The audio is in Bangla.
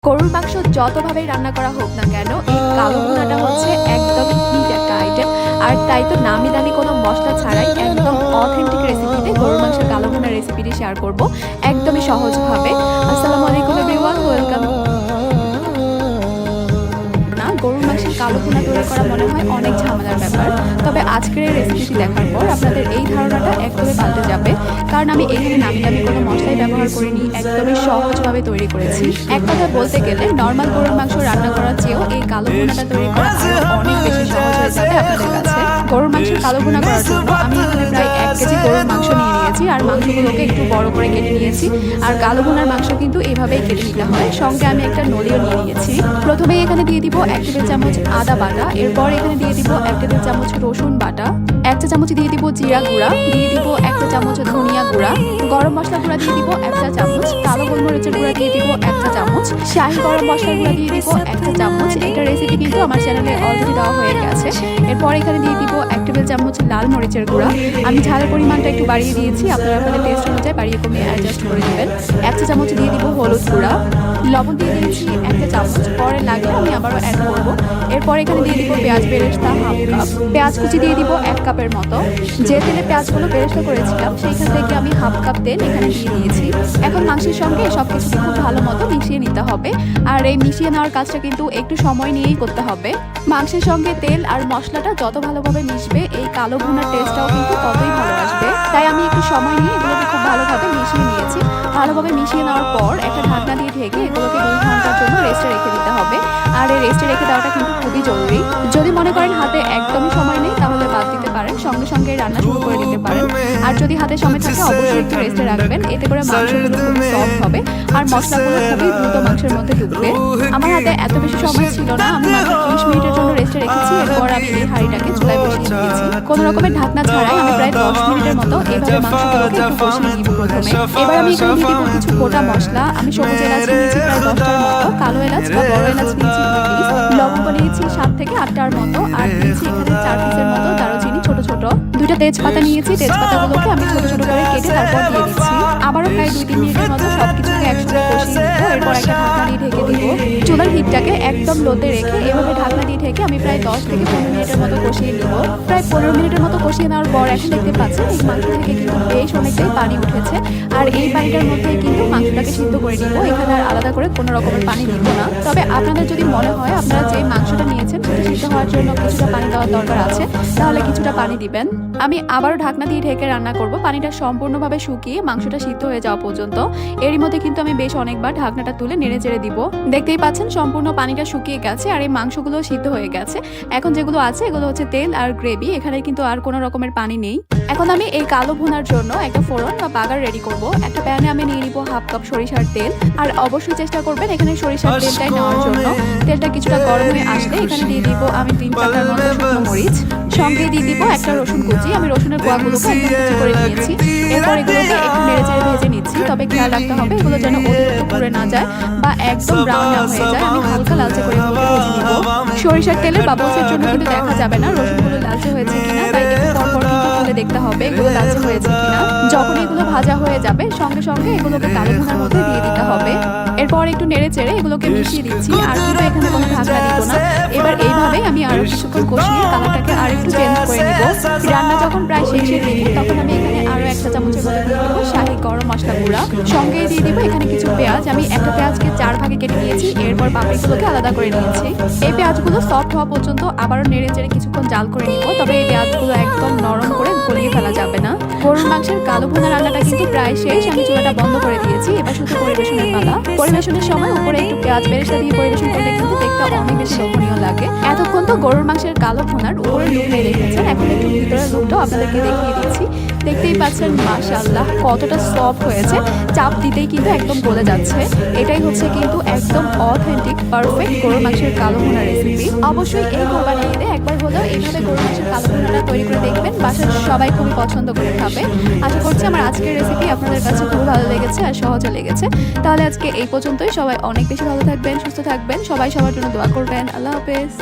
গরুর মাংস যতভাবেই রান্না করা হোক না কেন, এই কালো ভুনাটা হচ্ছে একদমই হিট একটা আইটেম। আর তাই তো নামি দামি কোনো মশলা ছাড়াই একদম অথেন্টিক রেসিপিতে গরুর মাংসের কালো ভুনার রেসিপিটি শেয়ার করব একদমই সহজভাবে। আসসালামু আলাইকুম এভরিওয়ান, ওয়েলকাম। গরুর মাংসের কালো ভুনা তৈরি করা মনে হয় অনেক ঝামেলার ব্যাপার, তবে আজকের এই রেসিপিটি দেখার পর আপনাদের এই ধারণাটা একদমই পাল্টে যাবে। কারণ আমি এখানে নামি দামি কোনো মশলাই ব্যবহার করিনি, একদমই সহজভাবে তৈরি করেছি। এক কথায় বলতে গেলে নর্মাল গরুর মাংস রান্না করার চেয়েও এই কালো ভুনাটা তৈরি করা আরো অনেক বেশি সহজ হয়ে যাবে আপনাদের কাছে। গরুর মাংসের কালো ভুনা করার জন্য আমি এখানে প্রায় 1 কেজি গরুর মাংস নিয়ে নিয়েছি, আর মাংসগুলোকে একটু বড় করে কেটে নিয়েছি। আর কালো ভুনার মাংস কিন্তু এভাবেই কেটে নিতে হয়। সঙ্গে আমি একটা নলিও নিয়ে নিয়েছি। প্রথমে এখানে দিয়ে দিব 1 টেবিল চামচ আদা বাটা, এরপর এখানে দিয়ে দিব 1 টেবিল চামচ রসুন বাটা, 1 চা চামচ দিয়ে দিব জিরা গুঁড়া, দিয়ে দিব 1 চা চামচ ধনিয়া গুঁড়া, গরম মশলা গুঁড়া দিয়ে দিব 1 চা চামচ, কালো গোলমরিচের গুঁড়া দিয়ে দিব 1 চা চামচ, শাহি গরম মশলার গুঁড়া দিয়ে দিব 1 চা চামচ। এটা রেসিপি কিন্তু আমার চ্যানেলে অলরেডি দেওয়া হয়ে গেছে। এরপর এখানে দিয়ে দিব 1 টেবিল চামচ লাল মরিচের গুঁড়া। আমি ঝালের পরিমাণটা একটু বাড়িয়ে দিয়েছি, আপনারা আপনাদের টেস্ট অনুযায়ী বাড়িয়ে কমিয়ে অ্যাডজাস্ট করে নেবেন। 1 চা চামচ দিয়ে দিব হলুদ গুঁড়া, লবণ দিয়ে দিয়েছি 1 চা চামচ, পরে লাগলে আমি আবারও অ্যাড করব। এরপর এখানে দিয়ে দিব পেঁয়াজ বেরেস্তা হাফ কাপ, পেঁয়াজ কুচি দিয়ে দিব 1 কাপের মতো। যে তেলে পেঁয়াজগুলো বেরেস্তা করেছিলাম সেইখান থেকে আমি হাফ কাপ তেল এখানে দিয়ে দিয়েছি। এখন মাংসের সঙ্গে সবকিছুকে খুব ভালো মতো মিশিয়ে নিতে হবে। আর এই মিশিয়ে নেওয়ার কাজটা কিন্তু একটু সময় নিয়েই করতে হবে। মাংসের সঙ্গে তেল আর মশলাটা যত ভালোভাবে মিশবে, এই কালো ভুনার টেস্টটাও কিন্তু ততই ভালো আসবে। তাই আমি একটু সময় নিয়ে এগুলোকে খুব ভালোভাবে মিশিয়ে নিয়েছি। ভালোভাবে মিশিয়ে নেওয়ার পর একটা ঢাকনা দিয়ে ঢেকে এগুলোকে 2 ঘন্টার জন্য রেস্টে রেখে দিতে হবে। আর এই রেস্টে রেখে দেওয়াটা কিন্তু খুবই জরুরি। যদি মনে করেন হাতে একদমই সময় নেই, তাহলে বাদ দিতে পারেন, সঙ্গে সঙ্গে রান্না শুরু করে দিতে পারেন। আর যদি হাতে সময় থাকে অবশ্যই একটু রেস্টে রাখবেন, এতে করে মাংসগুলো খুবই সফট হবে আর মশলাগুলো খুবই দ্রুত মাংসের মধ্যে ঢুকবে। আমার হাতে এত বেশি সময় ছিল না, আমি মাত্র 30 মিনিটের জন্য রেস্টে রেখেছি। এরপর আমি এই হাঁড়িটাকে চুলায় বসিয়ে দিয়েছি। কোনো রকমের ঢাকনা ছাড়াই আমি প্রায় 10 মিনিটের মতো এইভাবে মাংসগুলোকে একটু কষিয়ে নিব প্রথমে। এবার আমি এখানে দিয়ে দিব কিছু গোটা মশলা। আমি সবুজ এলাচ নিয়েছি প্রায় 10টার মতো, কালো এলাচ বা বড় এলাচ নিয়েছি 2 পিস, লবঙ্গ নিয়েছি 7 থেকে 8টার মতো, আর দিয়েছি এখানে 4 পিসের মতো দারুচিনি ছোট ছোট। 2টা তেজপাতা নিয়েছি, তেজপাতাগুলোকে আমি ছোট ছোট করে কেটে তারপর দিয়ে দিচ্ছি। আবারও প্রায় 2-3 মিনিটের মতো সবকিছুকে একসাথে কষিয়ে নিব। এরপর একটা ঢাকনা দিয়ে ঢেকে দিব। চুলার হিটটাকে একদম লোতে রেখে এভাবে ঢাকনা দিয়ে ঢেকে আমি প্রায় 10 থেকে 15 মিনিটের মতো কষিয়ে নিব। প্রায় 15 মিনিটের মতো কষিয়ে নেওয়ার পর এখন দেখতে পাচ্ছেন এই মাংস থেকে কিন্তু বেশ অনেকটাই পানি উঠেছে। আর এই পানিটার মধ্যে কিন্তু মাংসটাকে সিদ্ধ করে নিব। এখানে আর আলাদা করে কোনো রকমের পানি দিব না। তবে আপনাদের যদি মনে হয় আপনারা যে মাংসটা নিয়েছেন সেটা সিদ্ধ হওয়ার জন্য কিছুটা পানি দেওয়ার দরকার আছে, তাহলে কিছুটা পানি দিবেন। আমি আবারও ঢাকনা দিয়ে ঢেকে রান্না করব, পানিটা সম্পূর্ণভাবে শুকিয়ে মাংসটা সিদ্ধ হয়ে যাওয়া পর্যন্ত। এরই মধ্যে কিন্তু আমি বেশ অনেকবার ঢাকনাটা তুলে নেড়ে চেড়ে দিব। দেখতেই পাচ্ছেন সম্পূর্ণ পানিটা শুকিয়ে গেছে আর এই মাংসগুলো সিদ্ধ হয়ে গেছে। এখন যেগুলো আছে এগুলো হচ্ছে তেল আর গ্রেভি, এখানে কিন্তু আর কোনো রকমের পানি নেই। এখন আমি এই কালো ভুনার জন্য একটা ফোড়ন বা বাগার রেডি করব। একটা প্যানে আমি নিয়ে নিব হাফ কাপ সরিষার তেল, আর অবশ্যই চেষ্টা করবেন এখানে সরিষার তেলটাই নেওয়ার জন্য। তেলটা কিছুটা গরম হয়ে আসলে এখানে দিয়ে দিব আমি 3 চামচের মতো শুকনো মরিচ, সঙ্গে দিয়ে দিব একটা রসুন কুচি। আমি রসুনের কোয়াগুলোকে একদম কুচি করে নিয়েছি। এরপর এগুলোকে একটু নেড়ে চেড়ে ভেজে নিচ্ছি, তবে খেয়াল রাখতে হবে এগুলো যেন অতিরিক্ত পুড়ে না যায় বা একদম ব্রাউন না হয়ে যায়। আমি হালকা লালচে করে এগুলোকে ভেজে নিব। সরিষার তেলের বাবলসের জন্য কিন্তু দেখা যাবে না রসুনগুলো লালচে হয়েছে কিনা, তাই একটু পরপর কিন্তু তুলে দেখতে হবে এগুলো লালচে হয়েছে কিনা। যখন এগুলো ভাজা হয়ে যাবে সঙ্গে সঙ্গে এগুলোকে কালো ভুনার মধ্যে দিয়ে দিতে হবে। এরপর একটু নেড়ে চেড়ে এগুলোকে মিশিয়ে দিচ্ছি, আর কিন্তু এখানে কোনো ঢাকনা দিব না। এবার এইভাবেই আমি আরো কিছুক্ষণ কষিয়ে কালারটাকে আর একটু চেঞ্জ করে নিব। রান্না যখন প্রায় শেষের দিকে তখন আমি এখানে আরো 1 চা চামচের মতো দিয়ে দেবো শাহি গরম মশলা গুঁড়া, সঙ্গে দিয়ে দিব এখানে কিছু পেঁয়াজ। আমি একটা পেঁয়াজকে 4 ভাগে কেটে নিয়েছি, এরপর পাপড়িগুলোকে আলাদা করে নিয়েছি। এই পেঁয়াজগুলো সফট হওয়া পর্যন্ত আবারও নেড়ে চেড়ে কিছুক্ষণ জাল করে নিব, তবে এই পেঁয়াজগুলো একদম নরম করে গলিয়ে ফেলা যাবে না। গরুর মাংসের কালো ভুনা রান্নাটা কিন্তু প্রায় শেষ, আমি চুলাটা বন্ধ করে দিয়েছি। এবার শুধু পরিবেশনের পালা। পরিবেশনের সময় উপরে একটু পেঁয়াজ বেরেস্তা দিয়ে পরিবেশন করলে কিন্তু দেখতে অনেক বেশি লোভনীয় লাগে। এতক্ষণ তো গরুর মাংসের কালো ভুনার উপরে লুকটাই দেখেছেন, এখন একটু ভিতরের লুকটাও আপনাদেরকে দেখিয়ে দিচ্ছি। দেখতেই পাচ্ছেন মাশাআল্লাহ কতটা সফট হয়েছে, চাপ দিতেই কিন্তু একদম গলে যাচ্ছে। এটাই হচ্ছে কিন্তু একদম অথেন্টিক পারফেক্ট গরুর মাংসের কালো ভুনা রেসিপি। অবশ্যই এই কোরবানি ঈদে একবার হলেও এইভাবে গরুর মাংসের কালো ভুনাটা তৈরি করে দেখবেন, বাসার সবাই খুবই পছন্দ করে খাবে। আশা করছি আমার আজকের রেসিপি আপনাদের কাছে খুব ভালো লেগেছে আর সহজে লেগেছে। তাহলে আজকে এই পর্যন্তই। সবাই অনেক বেশি ভালো থাকবেন, সুস্থ থাকবেন, সবাই সবার জন্য দোয়া করবেন। আল্লাহ হাফেজ।